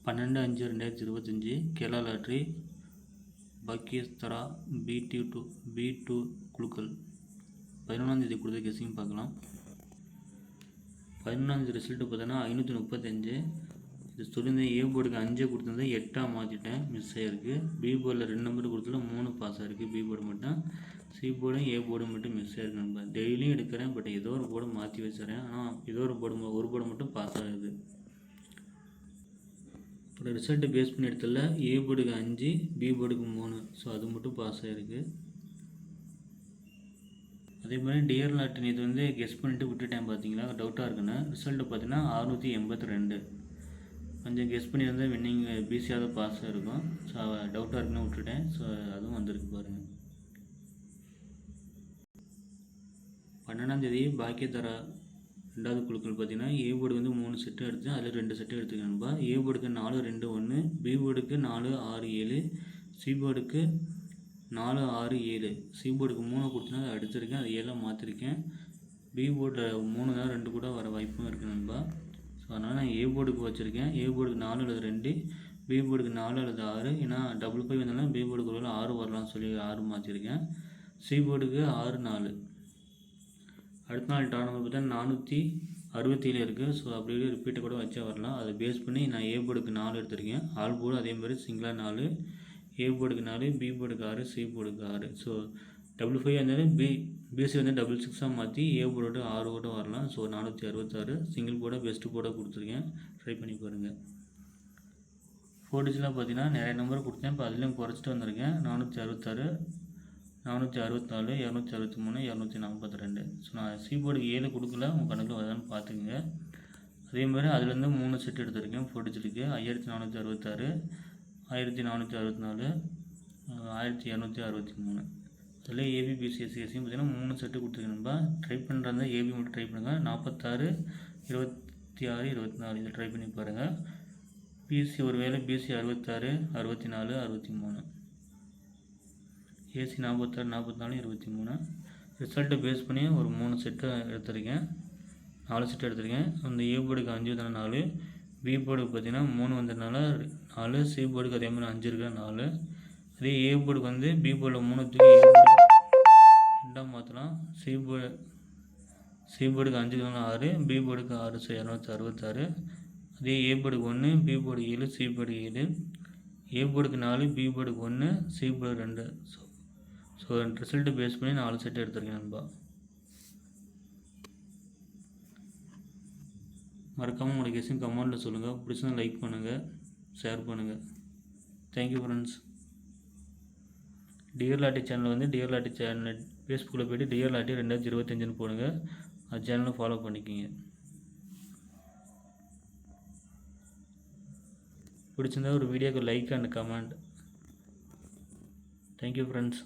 12/5/2025 Kerala lottery பாக்கியஸ்தரா B2 குழுக்கள் 11ஆம் கொடுத்த கெஸிங் பார்க்கலாம். 11ஆம் ரிசல்ட்டு பார்த்தோன்னா 535. இது சொல்லியிருந்தேன். ஏ போர்டுக்கு 5 கொடுத்துருந்தேன், 8 மாற்றிட்டேன், மிஸ் ஆகிருக்கு. பி போர்டில் 2 நம்பர் கொடுத்துல 3 பாஸ் ஆகிருக்கு. பி போர்டு மட்டும், சி போர்டும் ஏ போர்டும் மட்டும் மிஸ் ஆகிருக்கு. நம்ம டெய்லியும் எடுக்கிறேன், பட் ஏதோ ஒரு போர்டு மாற்றி வச்சுறேன். ஆனால் ஏதோ ஒரு போர்டு மட்டும் பாஸ் ஆகுது. இப்போ ரிசல்ட்டு பேஸ் பண்ணி எடுத்துல ஏ போர்டுக்கு 5, பி போர்டுக்கு 3, ஸோ அது மட்டும் பாஸ் ஆகிருக்கு. அதே மாதிரி டியர் லாட்டின் இது வந்து கெஸ் பண்ணிவிட்டு விட்டுட்டேன். பார்த்தீங்களா, டவுட்டாக இருக்குன்னு. ரிசல்ட்டு பார்த்தீங்கன்னா 682. கொஞ்சம் கெஸ் பண்ணியிருந்தால் வின்னிங் பிசியாக தான் பாஸ் ஆகிருக்கும். ஸோ டவுட்டாக இருக்குன்னு விட்டுட்டேன். ஸோ அதுவும் வந்திருக்கு பாருங்கள். 12ஆம் பாக்கியதரா 2வது குழுக்கள் பார்த்தீங்கன்னா ஏ போர்டு வந்து 3 செட்டு எடுத்து அதில் 2 செட்டு எடுத்துக்கணும்பா. ஏ போர்டுக்கு 4, 2, 1, பி போர்டுக்கு 4, 6, 7, சி போர்டுக்கு 4, 6, 7. சி போர்டுக்கு 3 கொடுத்தனா அதை அடிச்சிருக்கேன், அது 7 மாற்றிருக்கேன். பி போர்டில் 3 தான் 2 கூட வர வாய்ப்பும் இருக்குது நண்பா. ஸோ அதனால் நான் ஏ போர்டுக்கு வச்சுருக்கேன். ஏ போர்டுக்கு 4 அல்லது 2, பி போர்டுக்கு 4 அல்லது 6. ஏன்னா 5 வந்தாலும் பி போர்டுக்கு ஒரு 6 வரலாம்னு சொல்லி 6 மாற்றிருக்கேன். சி போர்டுக்கு 6, 4. அடுத்த நாள் டாட் நம்பர் பார்த்தா 467 இருக்குது. ஸோ அப்படியே ரிப்பீட்டை கூட வச்சா வரலாம். அதை பேஸ் பண்ணி நான் ஏ போர்டுக்கு 4 எடுத்திருக்கேன். ஆல் போர்டு அதே மாதிரி சிங்கிளாக 4, ஏ போர்டுக்கு 4, பி போர்டுக்கு 6, சி போர்டுக்கு 6. ஸோ 5 இருந்தாலும் பிசி வந்து 6 மாற்றி ஏ போர்டு 6 கூட வரலாம். ஸோ 466 சிங்கிள் போர்டாக பெஸ்ட்டு போர்டாக கொடுத்துருக்கேன். ட்ரை பண்ணி பாருங்கள். 4 டிஜிட்லாம் பார்த்தீங்கன்னா நிறைய நம்பர் கொடுத்தேன். இப்போ அதுலேயும் குறைச்சிட்டு வந்திருக்கேன். 466, 464, 263, 242. ஸோ நான் சி போர்டுக்கு 7 கொடுக்கல, உங்கள் கணக்கில் வருதான்னு பார்த்துக்குங்க. அதே மாதிரி அதுலேருந்து 3 செட் எடுத்திருக்கேன். 4 டிஜிட்டுக்கு 5466, 1464, 1263. அதில் ஏபிபிசிஎஸ்சிஎஸ்சியும் பார்த்தீங்கன்னா 3 செட்டு கொடுத்துருக்கேன்பா. ட்ரை பண்ணுறதா ஏபி மட்டும் ட்ரை பண்ணுங்கள். 46, 26, 24 இதை ட்ரை பண்ணி பாருங்கள். பிசி ஒரு வேளை பிசி 66, 64, 63, ஏசி 46, 44, 23. ரிசல்ட்டை பேஸ் பண்ணி ஒரு 3 செட்டு எடுத்திருக்கேன், 4 செட்டு எடுத்திருக்கேன். அந்த ஏ போர்டுக்கு 5 வந்தனால 4, பி போர்டுக்கு பார்த்தீங்கன்னா 3 வந்ததுனால 4, சி போர்டுக்கு அதே மாதிரி 5 இருக்கிற 4. அதே ஏ போர்டுக்கு வந்து பி போர்டில் 3 தூக்கி ஏ போர்டு 2 மாற்றலாம். சி போர்டுக்கு 5 6, பி போர்டுக்கு 6, ஸோ 266. அதே ஏ போர்டுக்கு 1, B board 7, C board 7, A போர்டுக்கு 4, பி போர்டுக்கு 1, C board 2. So result base பண்ணி 4 செட்டு எடுத்திருக்கேன் நண்பா. மறக்காமல் உங்களுக்கு கெஸிங் கமெண்ட்டில் சொல்லுங்கள். பிடிச்சா லைக் பண்ணுங்கள், ஷேர் பண்ணுங்கள். Thank you friends. டியர் லாட்டி சேனல் வந்து டியர் லாட்டி சேனல் ஃபேஸ்புக்கில் போய்ட்டு டியர் லாட்டி 2025ன்னு போடுங்க. அது சேனலை ஃபாலோ பண்ணிக்கிங்க. பிடிச்சிருந்தா ஒரு வீடியோக்கு like and comment. Thank you friends.